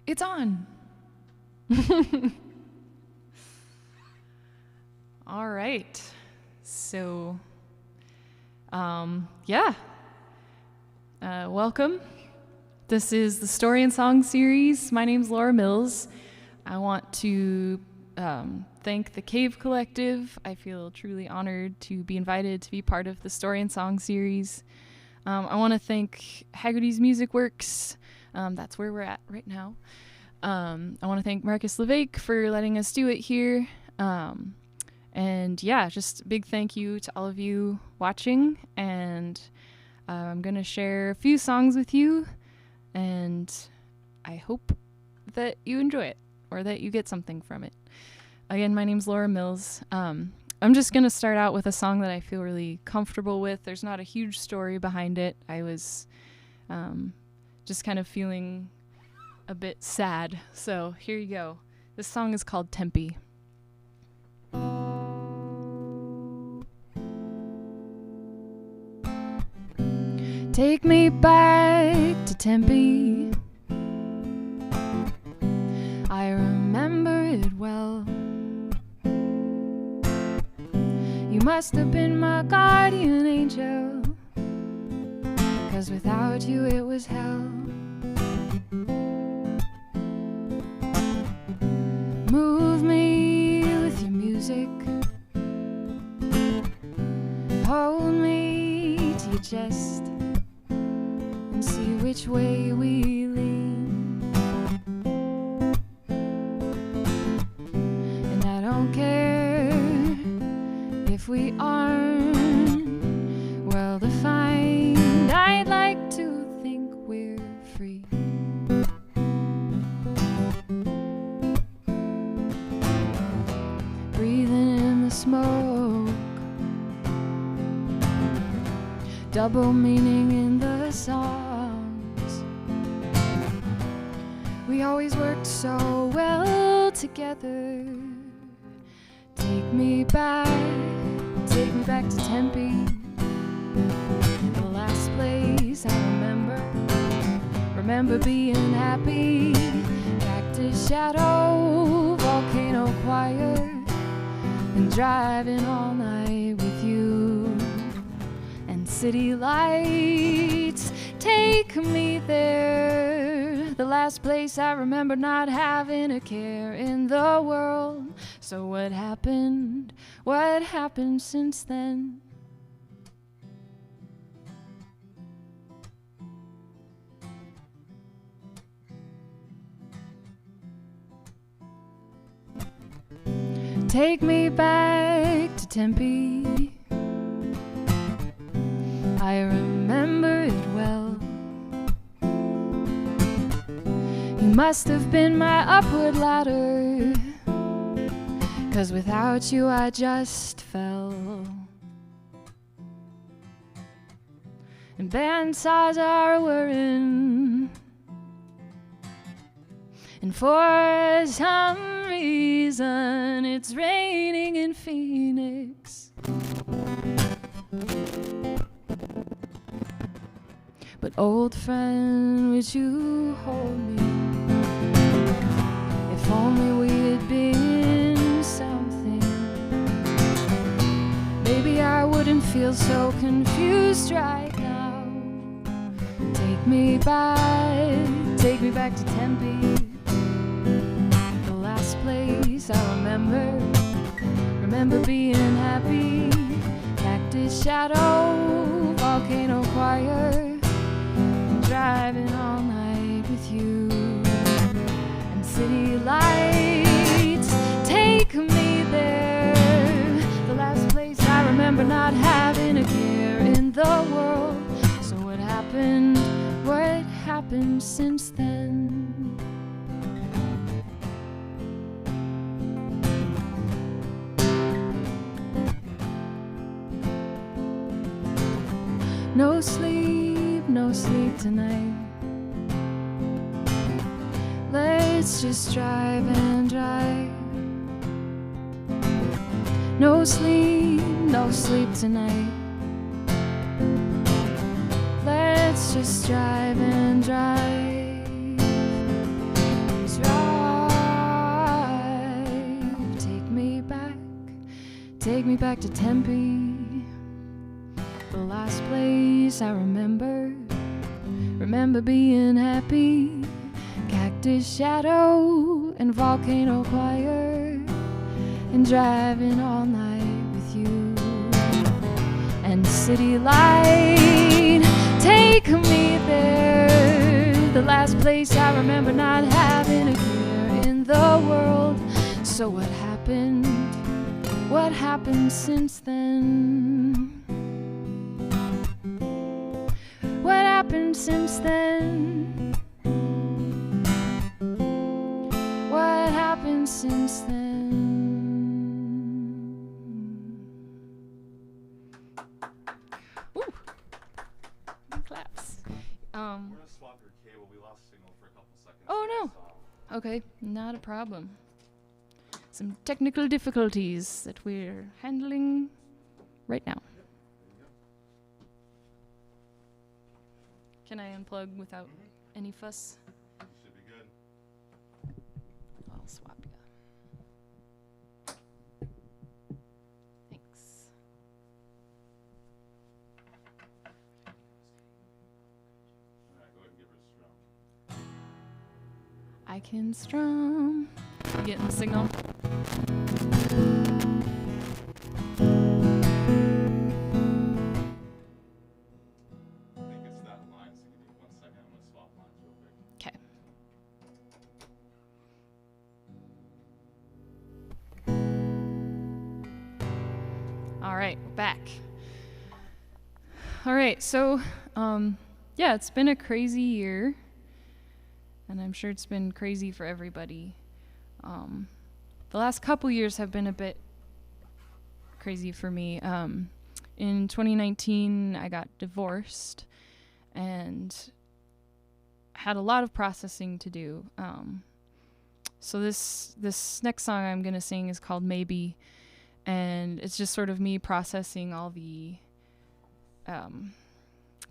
It's on. All right. So, welcome. This is the Story and Song series. My name's Laura Mills. I want to thank the Cave Collective. I feel truly honored to be invited to be part of the Story and Song series. I want to thank Haggerty's Musicworks. That's where we're at right now. I want to thank Marcus LeVake for letting us do it here. And yeah, just a big thank you to all of you watching. And I'm going to share a few songs with you. And I hope that you enjoy it or that you get something from it. Again, my name's Laura Mills. I'm just going to start out with a song that I feel really comfortable with. There's not a huge story behind it. I was just kind of feeling a bit sad. So here you go. This song is called Tempe. Take me back to Tempe. I remember it well. You must have been my guardian angel, 'cause without you it was hell. Move me with your music, hold me to your chest, and see which way we lean. And I don't care if we aren't well defined. I'd like to think we're free. Breathing in the smoke, double meaning in the songs. We always worked so well together. Take me back to Tempe, the last place I remember being happy. Cactus Shadow, Volcano Choir, and driving all night with you. And city lights take me there, the last place I remember not having a care in the world. So what happened since then? Take me back to Tempe. I remember it well. You must have been my upward ladder, 'cause without you I just fell. And bandsaws are whirring, and for some reason it's raining in Phoenix. But old friend, would you hold me? If only we had been something, maybe I wouldn't feel so confused right now. Take me back to Tempe, the last place I remember being happy. Cactus Shadow, Volcano Choir, driving all night with you. And city lights take me there, the last place I remember not having a care in the world. So what happened since then? No sleep tonight. Let's just drive and drive. No sleep tonight. Let's just drive and drive. take me back to Tempe, the last place I remember being happy. Cactus shadow and volcano choir, and driving all night with you. And city light, take me there, the last place I remember not having a care in the world. So what happened? What happened since then? What happened since then? What happened since then? Ooh. Claps. We're gonna swap your cable. We lost signal for a couple seconds. Oh no. Okay, not a problem. Some technical difficulties that we're handling right now. Can I unplug without any fuss? Should be good. I'll swap you. Thanks. Alright, go ahead and give her a strum. I can strum. You getting the signal? All right, back. All right, so yeah, it's been a crazy year, and I'm sure it's been crazy for everybody. The last couple years have been a bit crazy for me. In 2019, I got divorced and had a lot of processing to do. So this next song I'm gonna sing is called Maybe. And it's just sort of me processing all the kind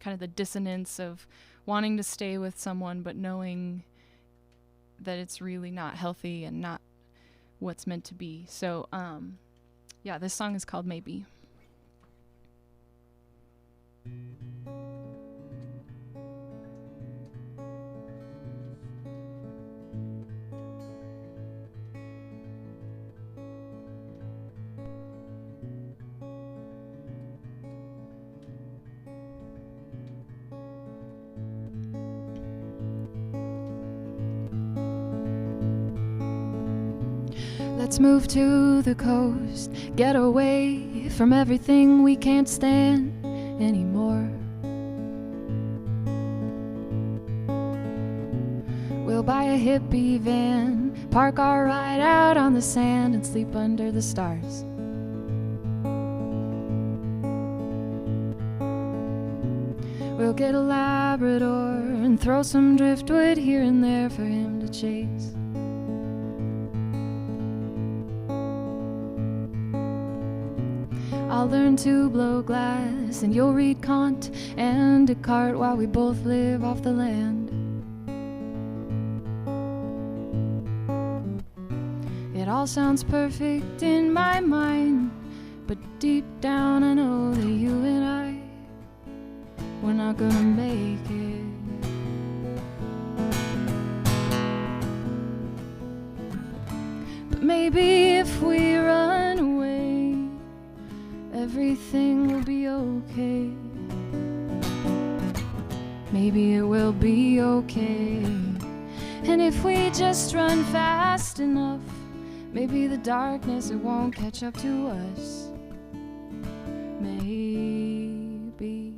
of the dissonance of wanting to stay with someone but knowing that it's really not healthy and not what's meant to be. So yeah, this song is called Maybe. Let's move to the coast, get away from everything we can't stand anymore. We'll buy a hippie van, park our ride out on the sand, and sleep under the stars. We'll get a Labrador and throw some driftwood here and there for him to chase. I'll learn to blow glass and you'll read Kant and Descartes while we both live off the land. It all sounds perfect in my mind, but deep down I know that you and I, we're not gonna make it. But maybe if we run away, everything will be okay. Maybe it will be okay. And if we just run fast enough, maybe the darkness, it won't catch up to us. Maybe.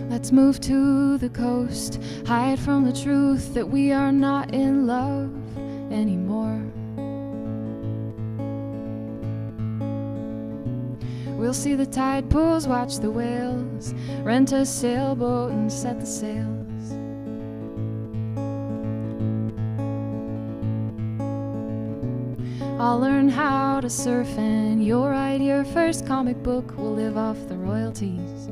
Let's move to the coast, hide from the truth that we are not in love anymore. We'll see the tide pools, watch the whales, rent a sailboat and set the sails. I'll learn how to surf, and you'll write your first comic book. We'll live off the royalties.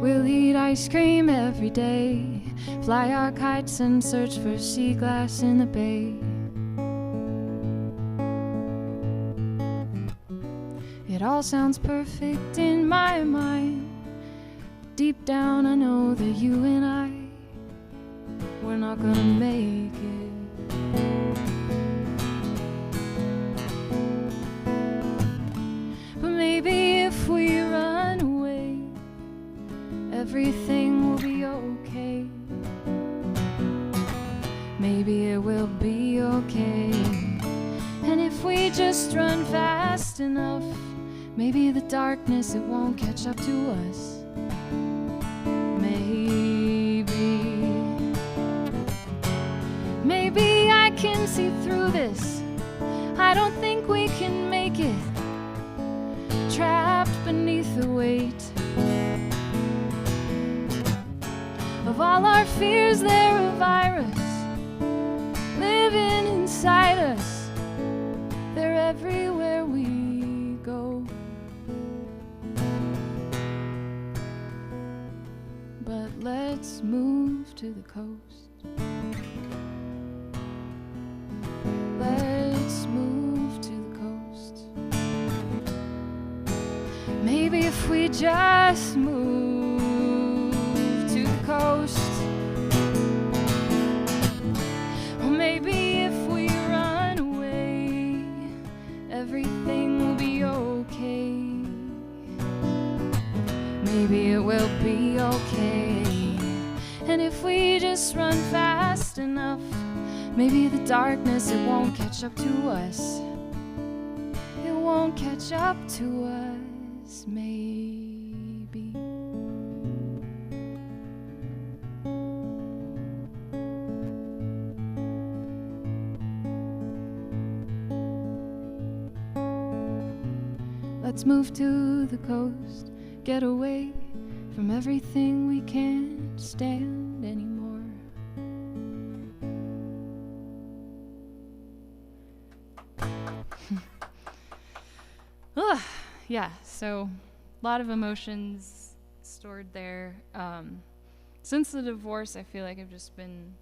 We'll eat ice cream every day, fly our kites and search for sea glass in the bay. It all sounds perfect in my mind. Deep down I know that you and I, we're not gonna make it. But maybe if we run away, everything will be okay. Maybe it will be okay. And if we just run fast enough, maybe the darkness, it won't catch up to us. Maybe I can see through this. I don't think we can make it. Trapped beneath the weight of all our fears, they're a virus living inside us. They're everywhere we go. But let's move to the coast. Let's move to the coast. Maybe if we just move to the coast. Or maybe if we run away, everything will be okay. Maybe it will be okay. And if we just run fast enough, maybe the darkness, it won't catch up to us. It won't catch up to us, maybe. Let's move to the coast, get away from everything we can't stand anymore. Yeah, so a lot of emotions stored there. Since the divorce, I feel like I've just been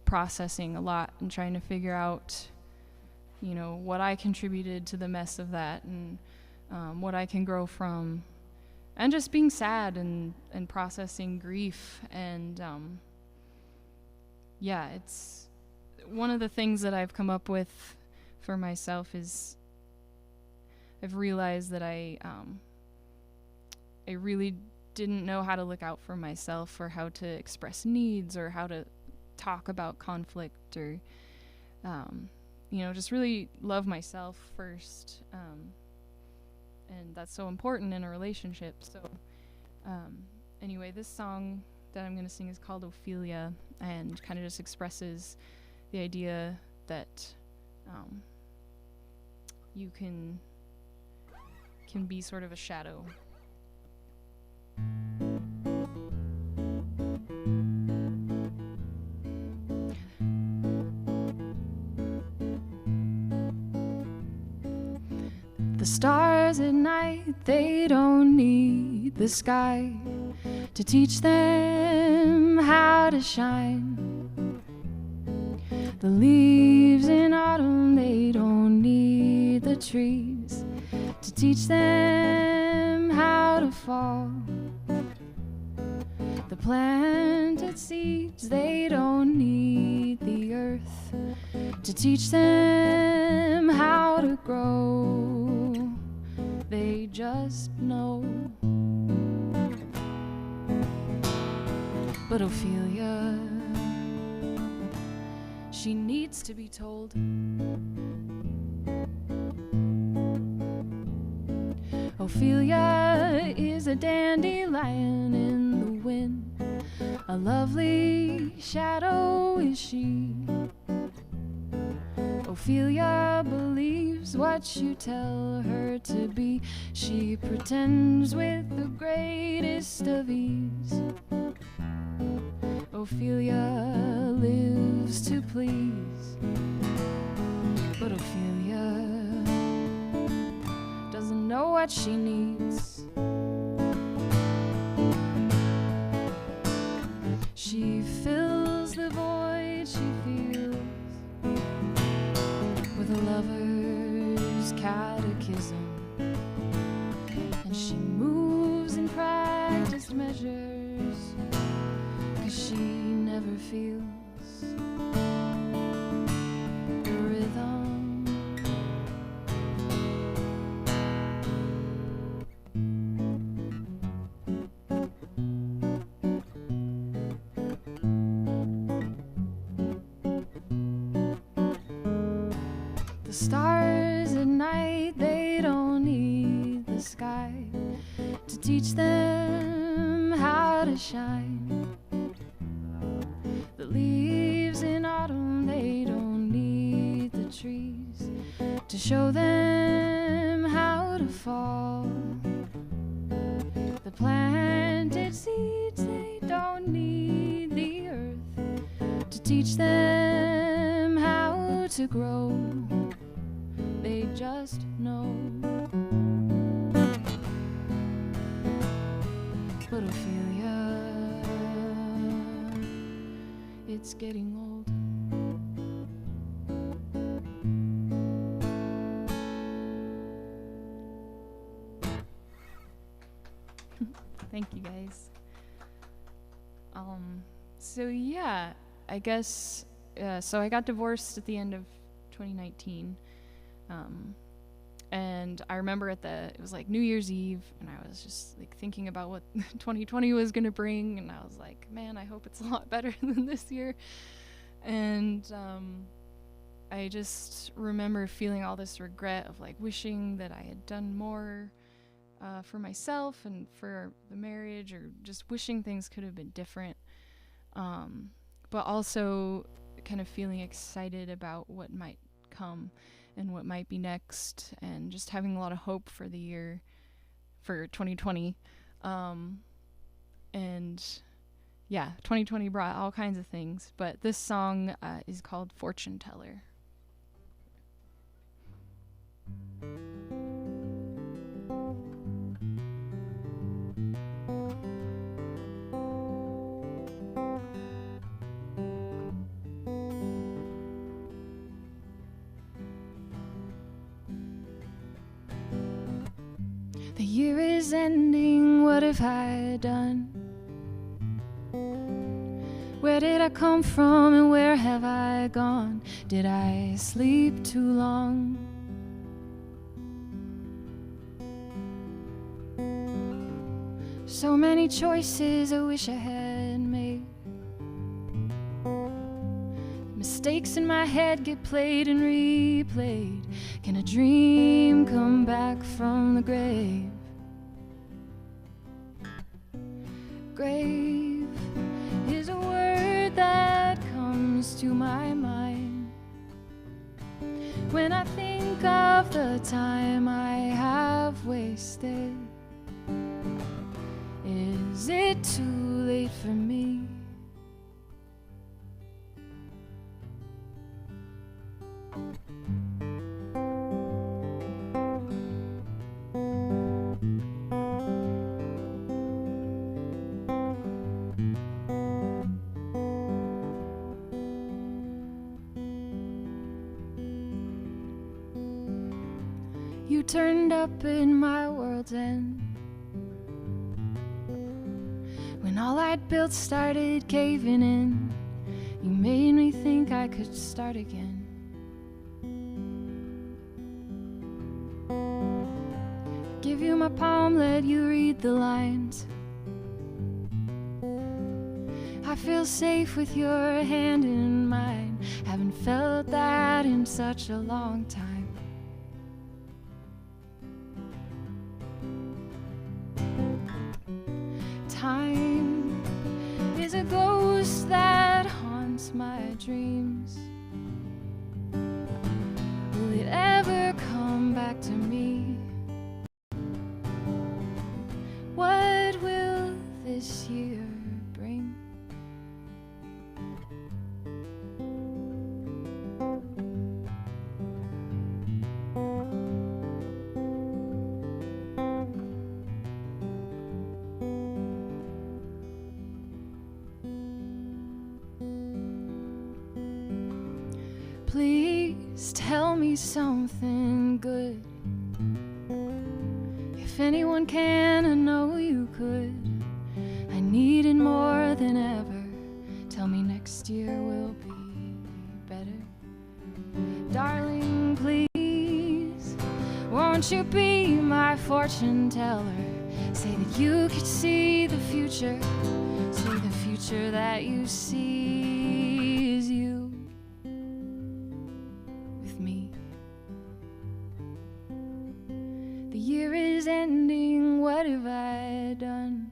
processing a lot and trying to figure out, you know, what I contributed to the mess of that, and what I can grow from, and just being sad and processing grief. And yeah, it's one of the things that I've come up with for myself is I've realized that I really didn't know how to look out for myself, or how to express needs, or how to talk about conflict, or you know, just really love myself first. And that's so important in a relationship. So anyway, this song that I'm going to sing is called Ophelia, and kind of just expresses the idea that you can be sort of a shadow. The stars at night, they don't need the sky to teach them how to shine. The leaves in autumn, they don't need the trees to teach them how to fall. The planted seeds, they don't need the earth to teach them how to grow. They just know. But Ophelia, she needs to be told. Ophelia is a dandelion in the wind. A lovely shadow is she. Ophelia believes what you tell her to be. She pretends with the greatest of ease. Ophelia lives to please. But Ophelia doesn't know what she needs. She fills the void she feels with a lover's catechism, and she moves in practiced measures, 'cause she never feels the rhythm. The stars at night, they don't need the sky to teach them how to shine. The leaves in autumn, they don't need the trees to show them how to fall. The planted seeds, they don't need the earth to teach them how to grow. They just know. But Ophelia, it's getting old. Thank you guys. So yeah, I guess, so I got divorced at the end of 2019. And I remember it was like New Year's Eve, and I was just like thinking about what 2020 was gonna bring, and I was like, man, I hope it's a lot better than this year. And I just remember feeling all this regret of like wishing that I had done more for myself and for the marriage, or just wishing things could have been different. But also kind of feeling excited about what might come and what might be next, and just having a lot of hope for the year, for 2020. And yeah, 2020 brought all kinds of things, but this song is called Fortune Teller. The year is ending, what have I done? Where did I come from and where have I gone? Did I sleep too long? So many choices I wish I had made. Mistakes in my head get played and replayed. Can a dream come back from the grave? Grave is a word that comes to my mind when I think of the time I have wasted. Is it too late for me? You turned up in my world's end when all I'd built started caving in. You made me think I could start again. Give you my palm, let you read the lines. I feel safe with your hand in mine. Haven't felt that in such a long time. Time is a ghost that haunts my dreams. Will it ever come back to me? What will this year bring? please tell me something good. If anyone can, I know you could. I need it more than ever. Tell me next year will be better. Darling, please, won't you be my fortune teller? Say that you could see the future. Say the future that you see is you with me. The year is ending, what have I done?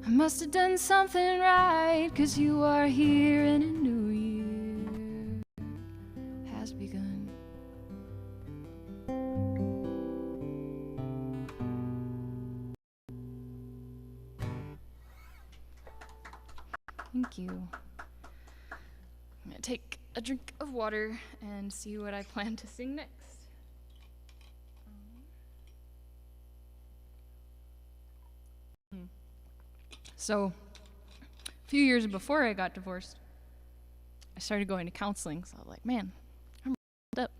I must have done something right, 'cause you are here and a new year has begun. Thank you. I'm gonna take a drink of water and see what I plan to sing next. So, a few years before I got divorced, I started going to counseling. So I was like, man, I'm up.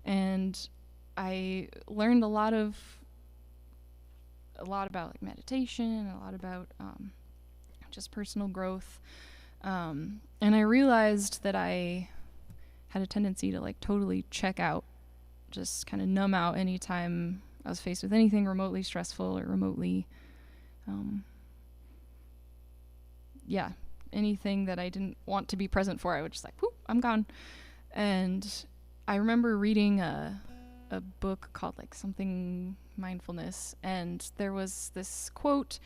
And I learned a lot about like meditation, a lot about just personal growth. And I realized that I had a tendency to like totally check out, just kind of numb out anytime I was faced with anything remotely stressful or remotely, anything that I didn't want to be present for. I would just like, whoop, I'm gone. And I remember reading a book called like something mindfulness, and there was this quote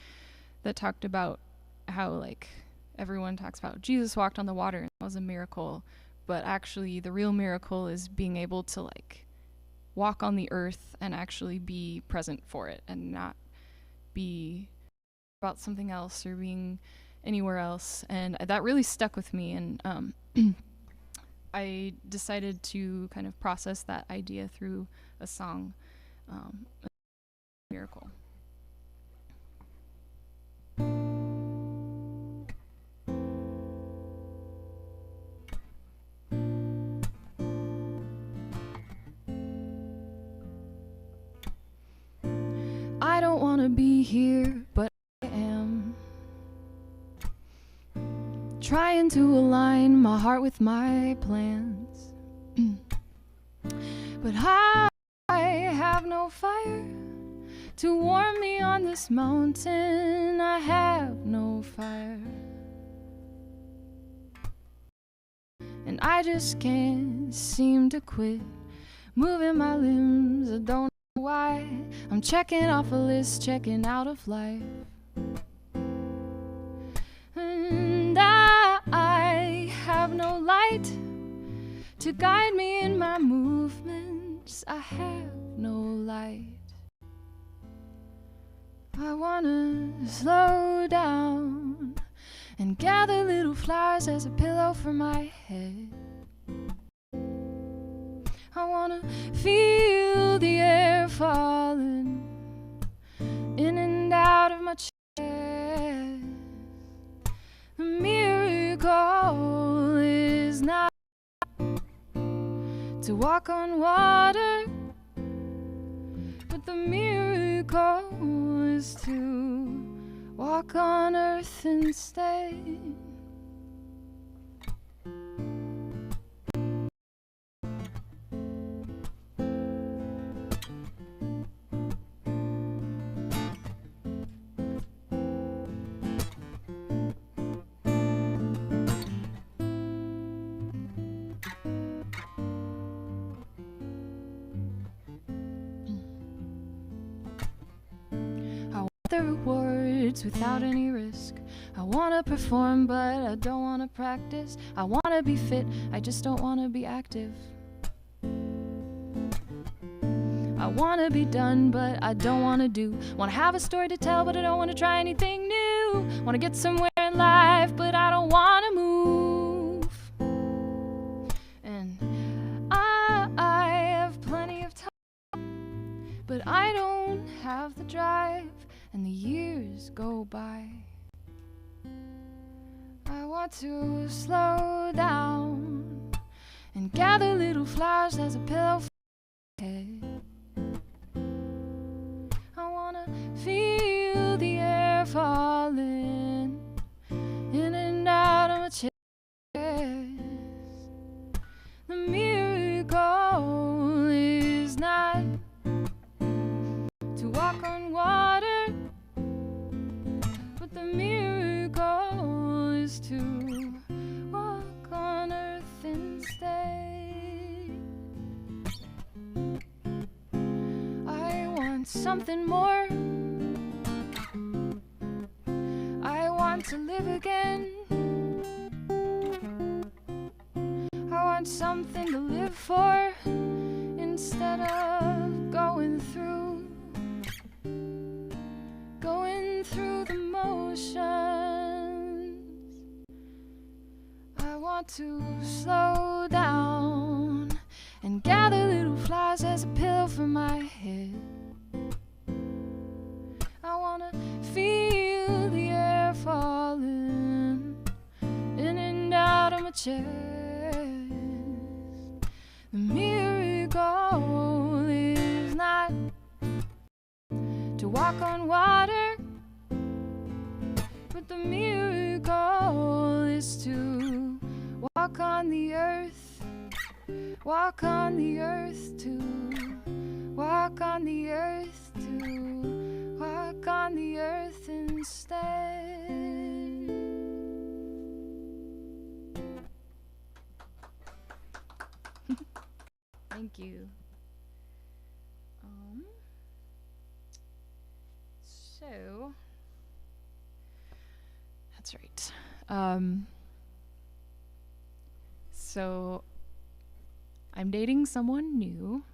that talked about how like everyone talks about Jesus walked on the water and that was a miracle, but actually the real miracle is being able to like walk on the earth and actually be present for it and not be about something else or being anywhere else. And that really stuck with me, and I decided to kind of process that idea through a song, Miracle. I don't want to be here, but I am. Trying to align my heart with my plans. But I have no fire to warm me on this mountain. I have no fire. And I just can't seem to quit moving my limbs. I don't know why. I'm checking off a list, checking out of life. And I have no light to guide me in my movements. I have no light. I wanna slow down and gather little flowers as a pillow for my head. I wanna feel the air falling in and out of my chest. The miracle is not to walk on water, but the miracle is to walk on earth instead. The rewards without any risk. I wanna perform, but I don't wanna practice. I wanna be fit, I just don't wanna be active. I wanna be done, but I don't wanna do. Wanna have a story to tell, but I don't wanna try anything new. Wanna get somewhere in life, but I don't wanna move. And I have plenty of time, but I don't have the drive. And the years go by. I want to slow down gather little flowers as a pillow for my head. I wanna feel the air falling in and out of my chest. The miracle is not to walk on water, but the miracle is to walk on earth instead. I want something more. I want to live again. I want something to live for instead of going through the motions. I want to slow down and gather little flowers as a pillow for my head. I wanna feel the air falling in and out of my chest. The miracle is not to walk on water, but the miracle is to walk on the earth, walk on the earth, to walk on the earth, to walk on the earth instead. Thank you. So that's right. So I'm dating someone new.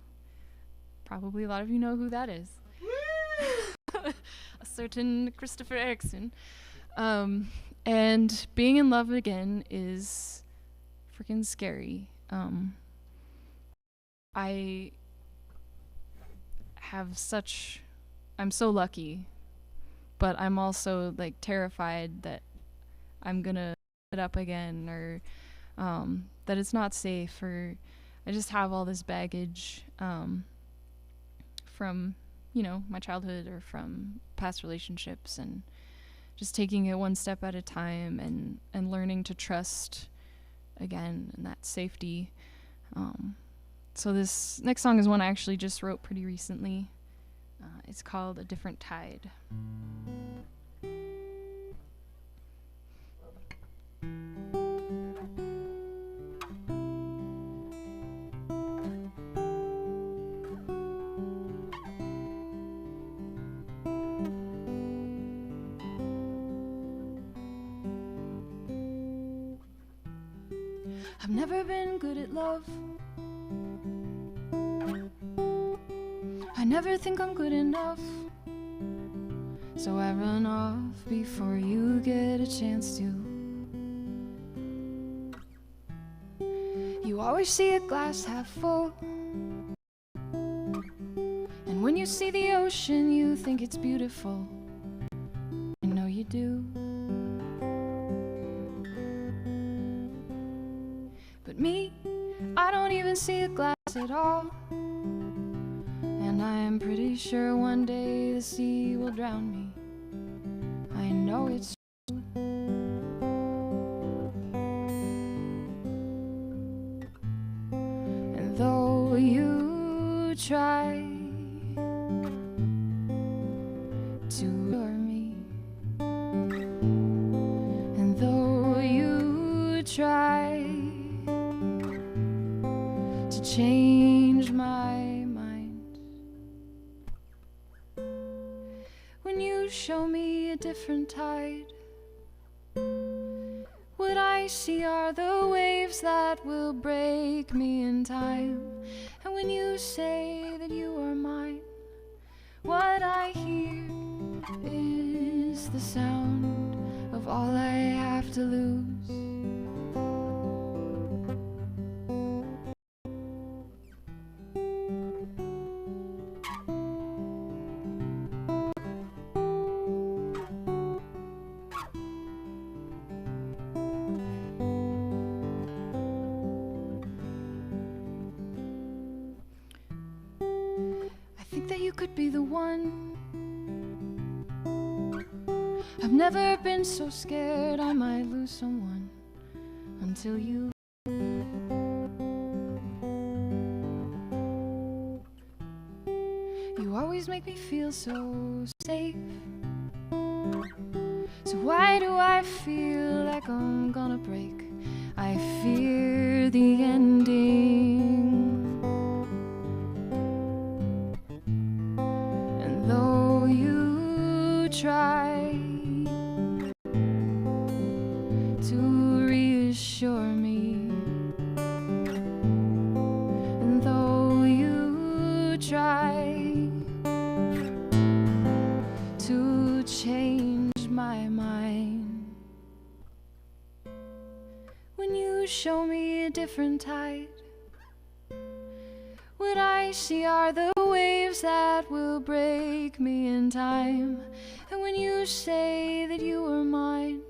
Probably a lot of you know who that is. A certain Christopher Erickson. And being in love again is freaking scary. I'm so lucky, but I'm also like terrified that I'm gonna it up again, or that it's not safe, or I just have all this baggage from, you know, my childhood or from past relationships, and just taking it one step at a time and learning to trust again and that safety. So this next song is one I actually just wrote pretty recently. It's called A Different Tide. I've never been good at love. I never think I'm good enough, so I run off before you get a chance to. You always see a glass half full, and when you see the ocean you think it's beautiful. I know you do. But me, I don't even see a glass at all. And I am pretty sure one day the sea will drown me. I know it's true. And though you try to lure me, and though you try to change my mind, when you show me a different tide, what I see are the waves that will break me in time. And when you say that you are mine, what I hear is the sound of all I have to lose. could be the one. I've never been so scared I might lose someone until you. You always make me feel so safe. So why do I feel like I'm gonna break? I fear the ending. And though you try to reassure me, and though you try to change my mind, when you show me a different tide, what I see are the waves that will break me in time. And when you say that you are mine,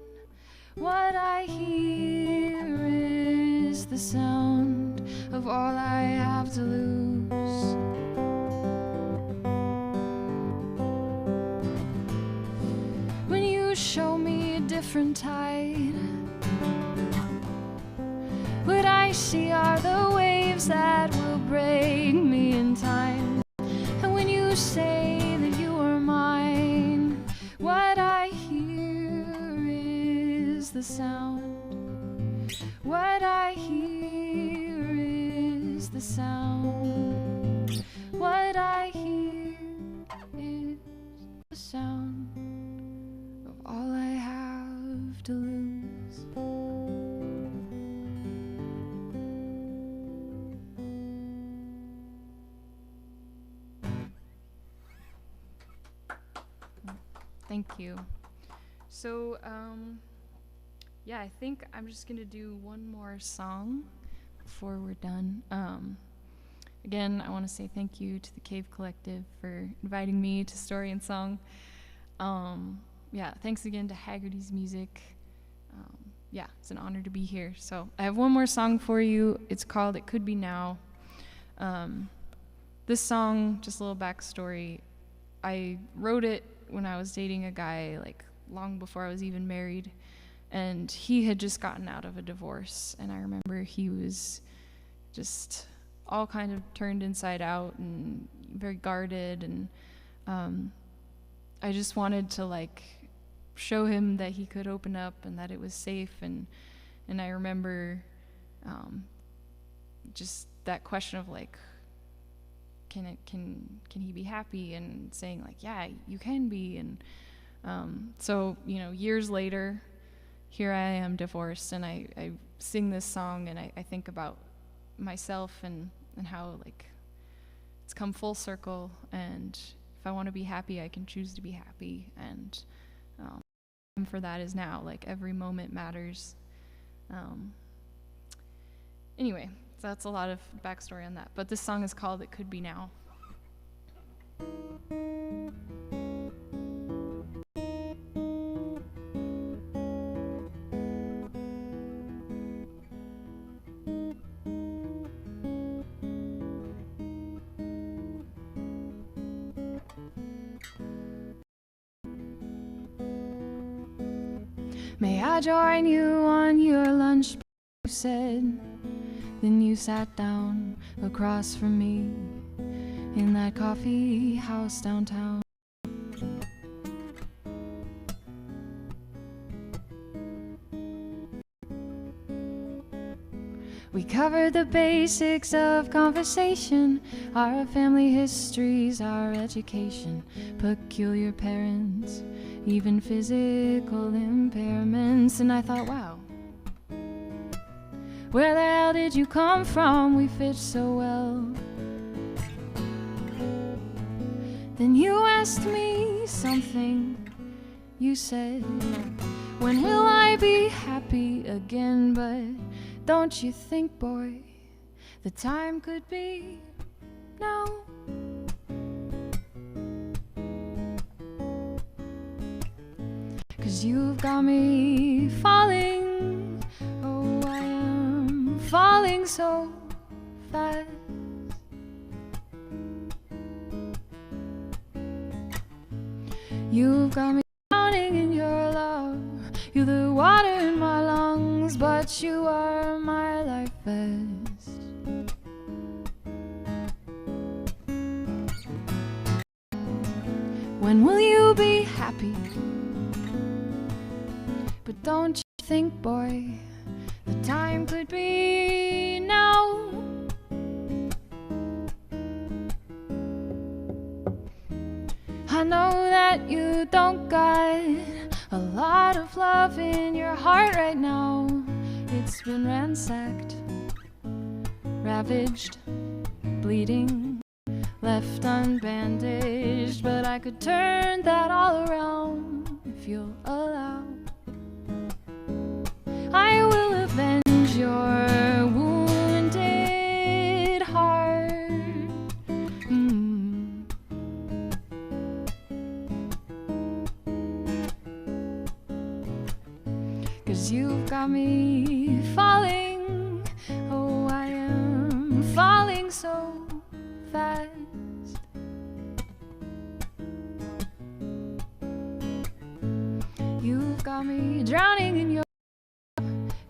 what I hear is the sound of all I have to lose. When you show me a different tide, what I see are the waves that will break me in time. And when you say that you are mine, what I hear is the sound. What I hear is the sound. What I hear is the sound of all I have to lose. Thank you. So, yeah, I think I'm just gonna do one more song before we're done. Again, I want to say thank you to the Cave Collective for inviting me to Story and Song. Yeah, thanks again to Haggerty's Music. Yeah, it's an honor to be here. So I have one more song for you. It's called It Could Be Now. This song, just a little backstory, I wrote it when I was dating a guy like long before I was even married, and he had just gotten out of a divorce, and I remember he was just all kind of turned inside out and very guarded, and I just wanted to like show him that he could open up and that it was safe, and I remember just that question of like, can he be happy, and saying like, yeah, you can be. And so, you know, years later, here I am divorced, and I sing this song, and I think about myself and how like it's come full circle, and if I want to be happy, I can choose to be happy, and for that is now. Like every moment matters. Anyway, so that's a lot of backstory on that. But this song is called It Could Be Now. May I join you on your lunch break, you said. Then you sat down across from me in that coffee house downtown. We covered the basics of conversation, our family histories, our education, peculiar parents, even physical impairments. And I thought, wow, where the hell did you come from? We fit so well. Then you asked me something. You said, when will I be happy again? But don't you think, boy, the time could be now? 'Cause you've got me falling. Oh, I am falling so fast. You've got me drowning in your love. You're the water in my lungs, but you are my life vest. When will you be happy? But don't you think, boy, the time could be now? I know that you don't got a lot of love in your heart right now. It's been ransacked, ravaged, bleeding, left unbandaged. But I could turn that all around if you'll allow. I will avenge your wounded heart. 'Cause you've got me falling. Oh, I am falling so fast. You've got me drowning in your.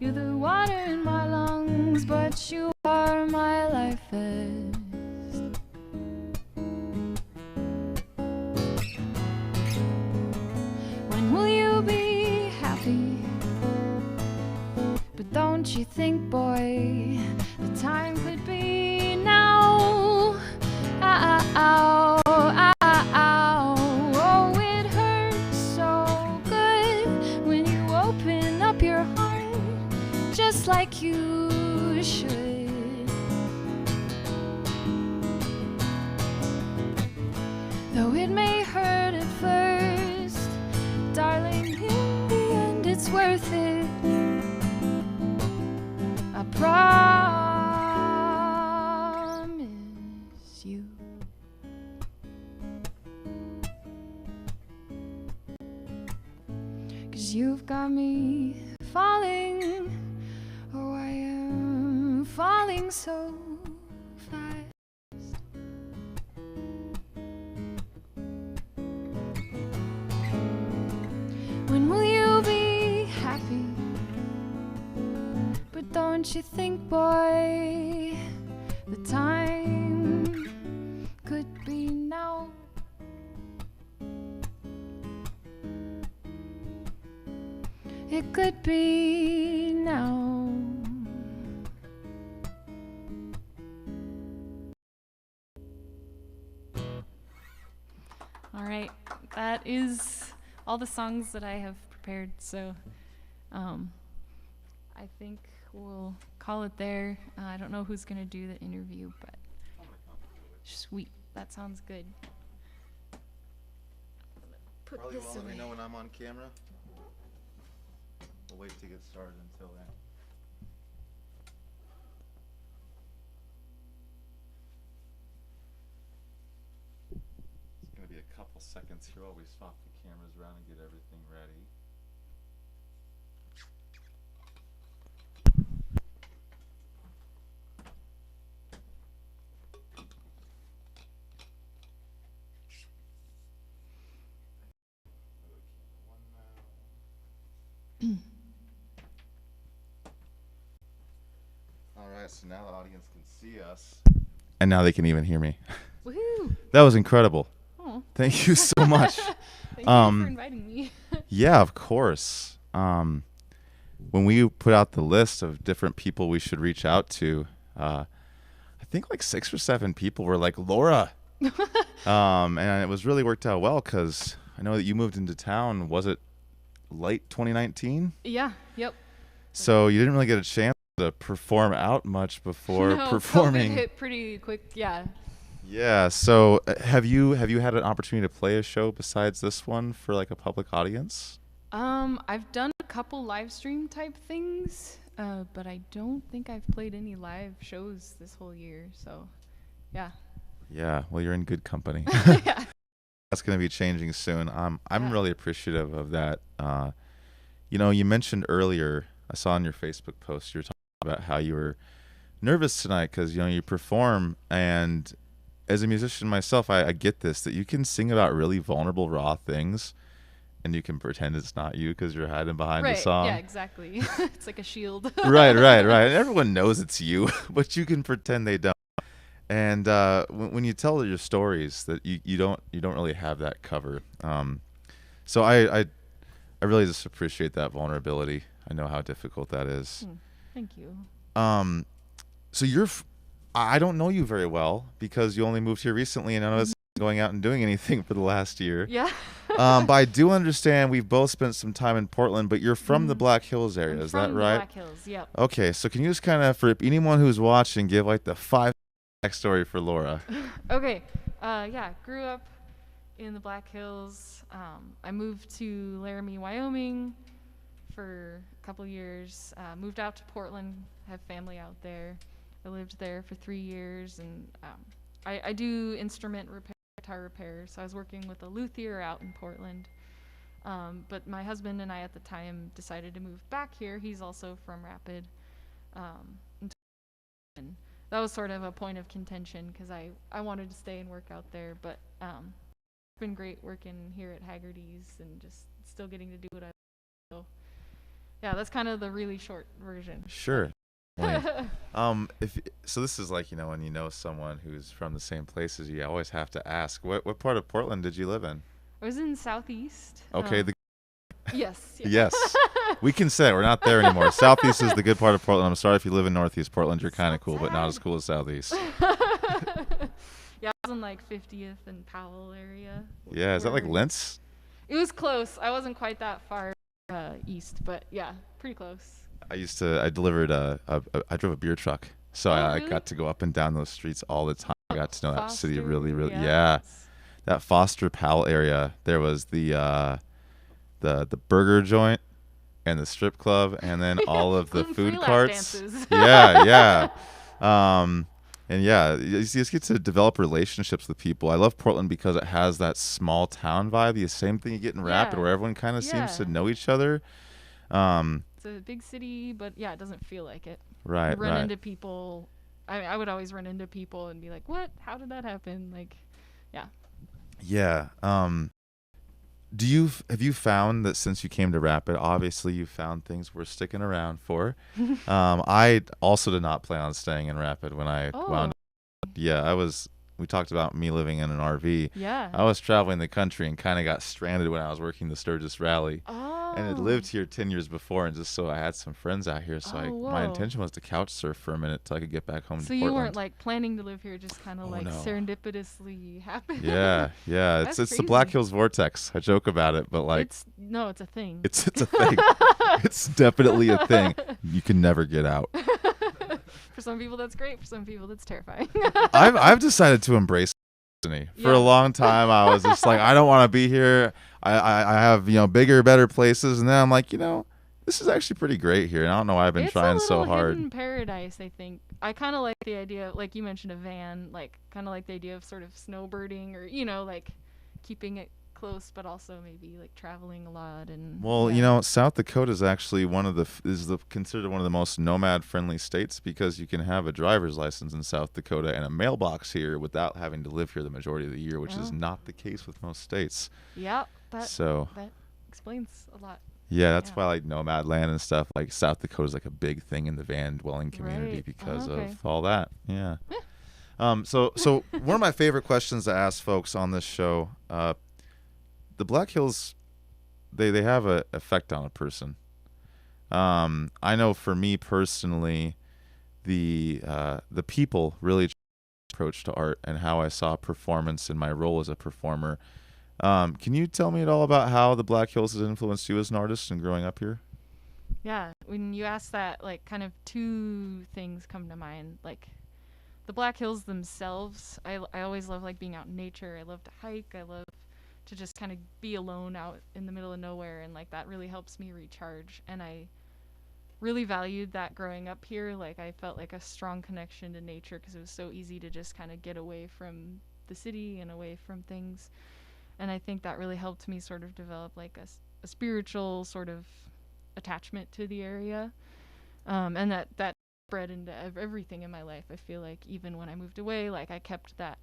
You're the water in my lungs, but you are my life vest. When will you be happy? But don't you think, boy, the time could be now? Ow, ow, ow, ow. Oh, it hurts so good when you open up your heart, just like you should. Though it may hurt at first, darling, in the end it's worth it. I promise you. 'Cause you've got me falling. Oh, I am falling so fast. When will you be happy? But don't you think, boy, the time could be now? It could be now. All right, that is all the songs that I have prepared, so I think we'll call it there. I don't know who's going to do the interview, but sweet, that sounds good. Put Probably this will let away. me know when I'm on camera. We'll wait to get started until then. It's going to be a couple seconds here while we swap the cameras around and get everything ready. All right, so now the audience can see us. And now they can even hear me. Woohoo! That was incredible. Oh, Thank you so much. thank you for inviting me. Yeah, of course. When we put out the list of different people we should reach out to, I think like 6 or 7 people were like, Laura. And it was really worked out well because I know that you moved into town. Was it late 2019? Yeah, yep. So you didn't really get a chance to perform out much before No, performing. COVID hit pretty quick, yeah. Yeah. So have you had an opportunity to play a show besides this one for like a public audience? I've done a couple live stream type things, but I don't think I've played any live shows this whole year. So, yeah. Yeah. Well, you're in good company. Yeah. That's going to be changing soon. I'm Yeah. really appreciative of that. You mentioned earlier, I saw on your Facebook post, you were talking about how you were nervous tonight because, you perform. And as a musician myself, I get this, that you can sing about really vulnerable, raw things. and you can pretend it's not you because you're hiding behind a Right. song. Yeah, exactly. It's like a shield. Right. And everyone knows it's you, but you can pretend they don't. And when you tell your stories, that you don't really have that cover. So I really just appreciate that vulnerability. I know how difficult that is. Thank you. Um, so I don't know you very well because you only moved here recently, and none of us going out and doing anything for the last year. Yeah. But I do understand we've both spent some time in Portland, but you're from the Black Hills area, is that right? Black Hills, yep. Okay, so can you just kind of, for anyone who's watching, give like the 5 backstory for Laura? Okay. Yeah, grew up in the Black Hills. I moved to Laramie, Wyoming for a couple years. Moved out to Portland, have family out there. I lived there for 3 years, and I do instrument repair, guitar repair. So I was working with a luthier out in Portland. But my husband and I at the time decided to move back here. He's also from Rapid. And that was sort of a point of contention because I wanted to stay and work out there. But it's been great working here at Haggerty's and just still getting to do what I love. So yeah, that's kind of the really short version. Sure. So this is like, when you know someone who's from the same place as you, always have to ask, what part of Portland did you live in? I was in Southeast. Okay. Yes. Yes. We can say we're not there anymore. Southeast is the good part of Portland. I'm sorry if you live in Northeast Portland. You're kind of cool, but not as cool as Southeast. Yeah, I was in like 50th and Powell area. Yeah, is that like Lentz? It was close. I wasn't quite that far east, but yeah, pretty close. I drove a beer truck. So I Really? got to go up and down those streets all the time. I got to know that city Foster, really, really. yeah. Yeah. That Foster Powell area. There was the burger joint and the strip club, and then all of the food carts. Dances. Yeah. And yeah, you just get to develop relationships with people. I love Portland because it has that small town vibe. The same thing you get in Rapid, where everyone kind of seems to know each other. It's a big city, but yeah, it doesn't feel like it. Right. You run into people. I would always run into people and be like, "What? How did that happen?" Like, yeah. Yeah. Have you found that since you came to Rapid, obviously you found things worth sticking around for? I also did not plan on staying in Rapid when I wound up. Yeah, we talked about me living in an RV. Yeah. I was traveling the country and kind of got stranded when I was working the Sturgis Rally. Oh. And had lived here 10 years before, and just so I had some friends out here, so my intention was to couch surf for a minute till I could get back home to Portland. So you weren't like planning to live here, just kind of serendipitously happened. Yeah. It's the Black Hills vortex. I joke about it, but like it's a thing. It's a thing. It's definitely a thing. You can never get out. For some people that's great. For some people that's terrifying. I've decided to embrace destiny. For a long time I was just like, I don't want to be here. I have bigger, better places, and then I'm like, this is actually pretty great here, and I don't know why I've been trying so hard. It's a little hidden paradise, I think. I kind of like the idea, like you mentioned, a van, like kind of like the idea of sort of snowbirding, or like keeping it close, but also maybe like traveling a lot. And South Dakota is actually considered one of the most nomad friendly states, because you can have a driver's license in South Dakota and a mailbox here without having to live here the majority of the year, which is not the case with most states. Yeah, that explains a lot. Yeah, that's why like nomad land and stuff, like South Dakota is like a big thing in the van dwelling community because of all that. Yeah. So one of my favorite questions to ask folks on this show, the Black Hills, they have an effect on a person. I know for me personally, the people really approach to art and how I saw performance in my role as a performer. Can you tell me at all about how the Black Hills has influenced you as an artist and growing up here? Yeah, when you ask that, like kind of two things come to mind. Like the Black Hills themselves, I always love like being out in nature. I love to hike. I love to just kind of be alone out in the middle of nowhere, and like that really helps me recharge. And I really valued that growing up here. Like I felt like a strong connection to nature because it was so easy to just kind of get away from the city and away from things. And I think that really helped me sort of develop like a spiritual sort of attachment to the area. And that spread into everything in my life. I feel like even when I moved away, like I kept that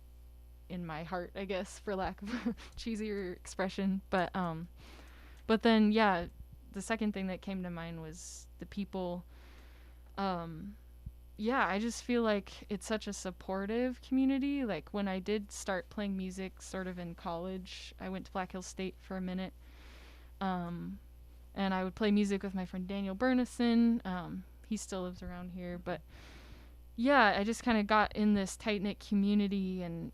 in my heart, I guess, for lack of a cheesier expression. But But then, yeah, the second thing that came to mind was the people. Yeah, I just feel like it's such a supportive community. Like when I did start playing music sort of in college, I went to Black Hills State for a minute. Um, and I would play music with my friend Daniel Burnison. He still lives around here, but yeah, I just kind of got in this tight knit community, and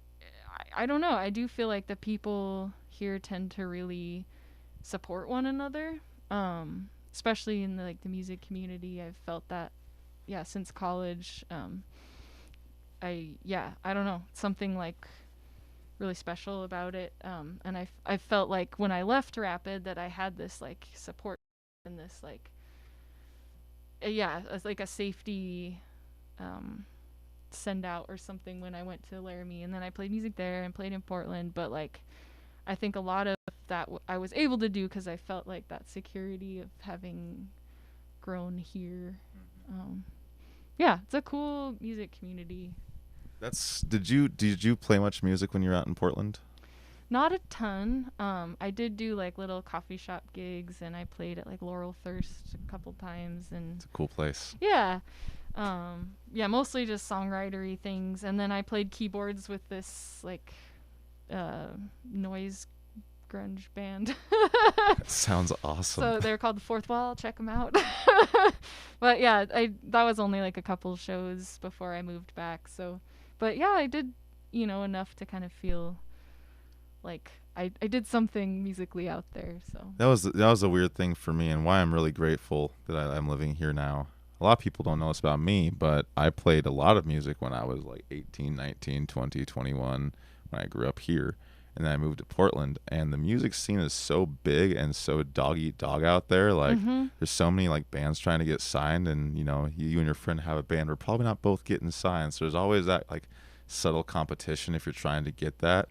I don't know. I do feel like the people here tend to really support one another, especially in the music community. I've felt that, yeah, since college. I don't know, something like really special about it. And I felt like when I left Rapid that I had this like support and this like it's like a safety send out or something when I went to Laramie, and then I played music there and played in Portland. But like I think a lot of that I was able to do because I felt like that security of having grown here. Yeah, it's a cool music community. Did you play much music when you were out in Portland? Not a ton. I did do like little coffee shop gigs, and I played at like Laurel Thirst a couple times, and It's a cool place. yeah. Yeah, mostly just songwritery things, and then I played keyboards with this like noise grunge band. Sounds awesome. So they're called The Fourth Wall. Check them out. But yeah, that was only like a couple shows before I moved back. So, but yeah, I did, enough to kind of feel like I did something musically out there. So That was a weird thing for me, and why I'm really grateful that I'm living here now. A lot of people don't know this about me, but I played a lot of music when I was like 18, 19, 20, 21 when I grew up here. And then I moved to Portland, and the music scene is so big and so dog eat dog out there. Like there's so many like bands trying to get signed, and you and your friend have a band. We're probably not both getting signed. So there's always that like subtle competition if you're trying to get that.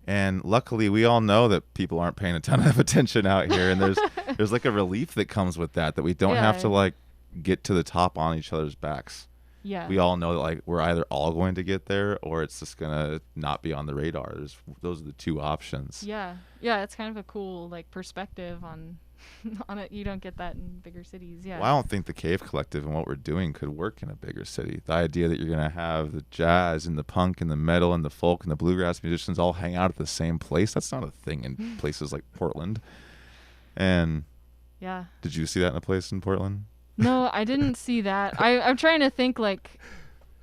And luckily we all know that people aren't paying a ton of attention out here, and there's like a relief that comes with that we don't have to like get to the top on each other's backs. Yeah. We all know that like we're either all going to get there or it's just gonna not be on the radar. Those are the two options. Yeah, it's kind of a cool like perspective on it. You don't get that in bigger cities. Yeah. Well, I don't think the Cave Collective and what we're doing could work in a bigger city. The idea that you're gonna have the jazz and the punk and the metal and the folk and the bluegrass musicians all hang out at the same place—that's not a thing in places like Portland. And yeah, did you see that in a place in Portland? No, I didn't see that. I'm trying to think, like,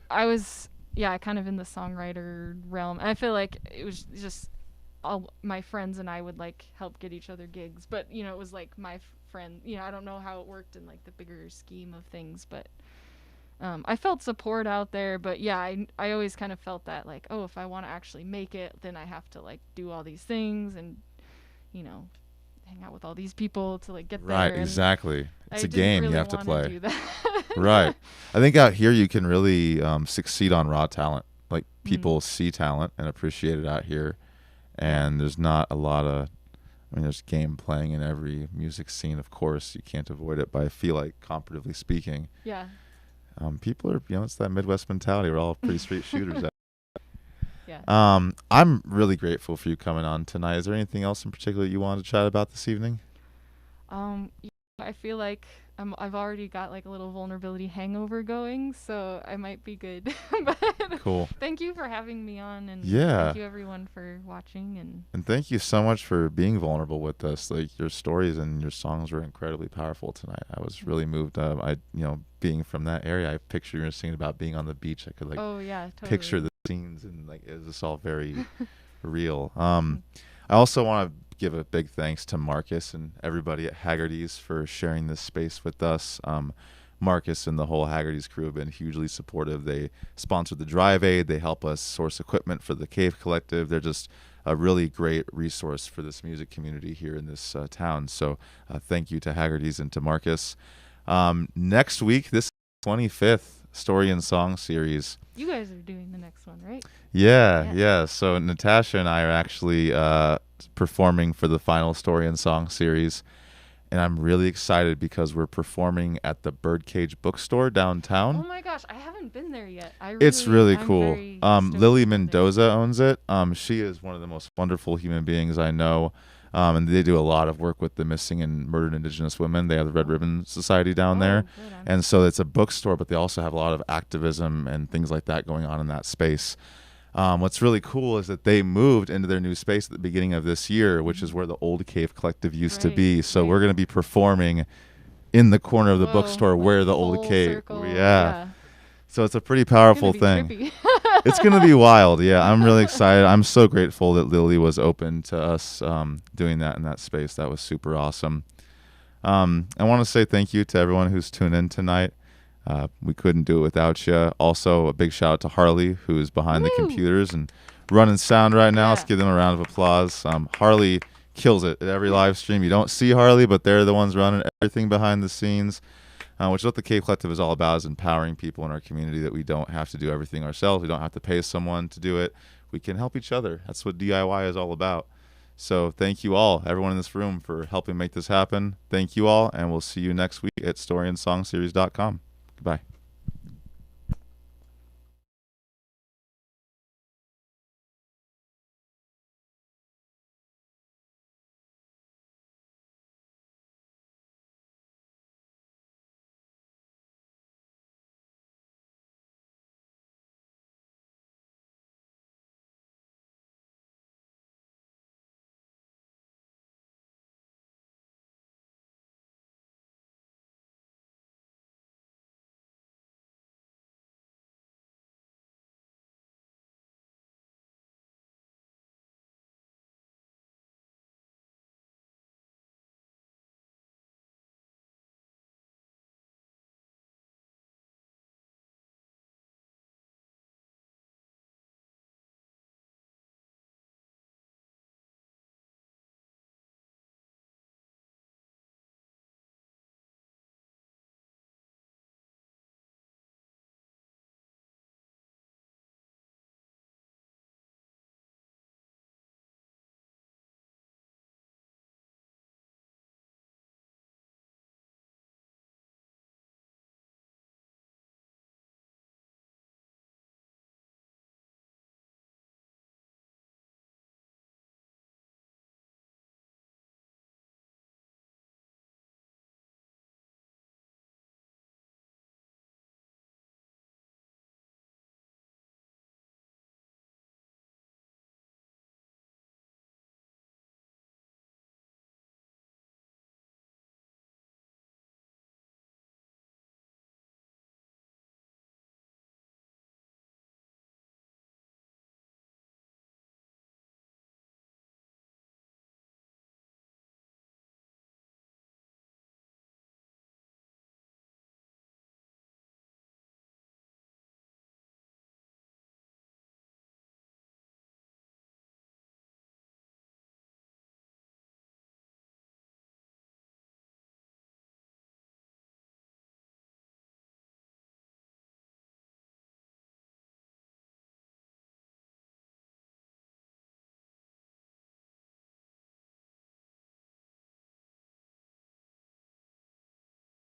I was, kind of in the songwriter realm. I feel like it was just all my friends and I would, like, help get each other gigs. But, it was, like, my friend. I don't know how it worked in, like, the bigger scheme of things. But I felt support out there. But, yeah, I always kind of felt that, like, oh, if I want to actually make it, then I have to, like, do all these things and, hang out with all these people to like get there. Right, exactly. It's a game really you have to play. Do that. Right. I think out here you can really succeed on raw talent. Like people see talent and appreciate it out here, and there's not a lot of. There's game playing in every music scene. Of course, you can't avoid it. But I feel like, comparatively speaking, people are. It's that Midwest mentality. We're all pretty straight shooters. Yeah. I'm really grateful for you coming on tonight. Is there anything else in particular you wanted to chat about this evening? I feel like I've already got like a little vulnerability hangover going, so I might be good. But cool. Thank you for having me on, and thank you everyone for watching, and thank you so much for being vulnerable with us. Like your stories and your songs were incredibly powerful tonight. I was really moved. Being from that area, I picture you singing about being on the beach. I could totally picture the scenes, and like it was all very real. I also want to give a big thanks to Marcus and everybody at Haggerty's for sharing this space with us. Marcus and the whole Haggerty's crew have been hugely supportive. They sponsored the Drive Aid. They help us source equipment for the Cave Collective. They're just a really great resource for this music community here in this town. So thank you to Haggerty's and to Marcus. Next week, this 25th Story and Song series. You guys are doing the next one, right? Yeah. So Natasha and I are actually performing for the final Story and Song series, and I'm really excited because we're performing at the Birdcage Bookstore downtown. Oh my gosh, I haven't been there yet. It's really cool. Lily Mendoza owns it. She is one of the most wonderful human beings I know. And they do a lot of work with the missing and murdered Indigenous women. They have the Red Ribbon Society down there. Right on. And so it's a bookstore, but they also have a lot of activism and things like that going on in that space. What's really cool is that they moved into their new space at the beginning of this year, which is where the old Cave Collective used to be. So we're going to be performing in the corner of the bookstore where the old cave. Circle. Yeah. So it's a pretty powerful It's gonna thing. be trippy. It's going to be wild. Yeah, I'm really excited. I'm so grateful that Lily was open to us doing that in that space. That was super awesome. I want to say thank you to everyone who's tuned in tonight. We couldn't do it without you. Also, a big shout out to Harley, who's behind the computers and running sound right now. Let's give them a round of applause. Harley kills it at every live stream. You don't see Harley, but they're the ones running everything behind the scenes, which is what the Cave Collective is all about, is empowering people in our community that we don't have to do everything ourselves. We don't have to pay someone to do it. We can help each other. That's what DIY is all about. So thank you all, everyone in this room, for helping make this happen. Thank you all, and we'll see you next week at storyandSongseries.com. Goodbye.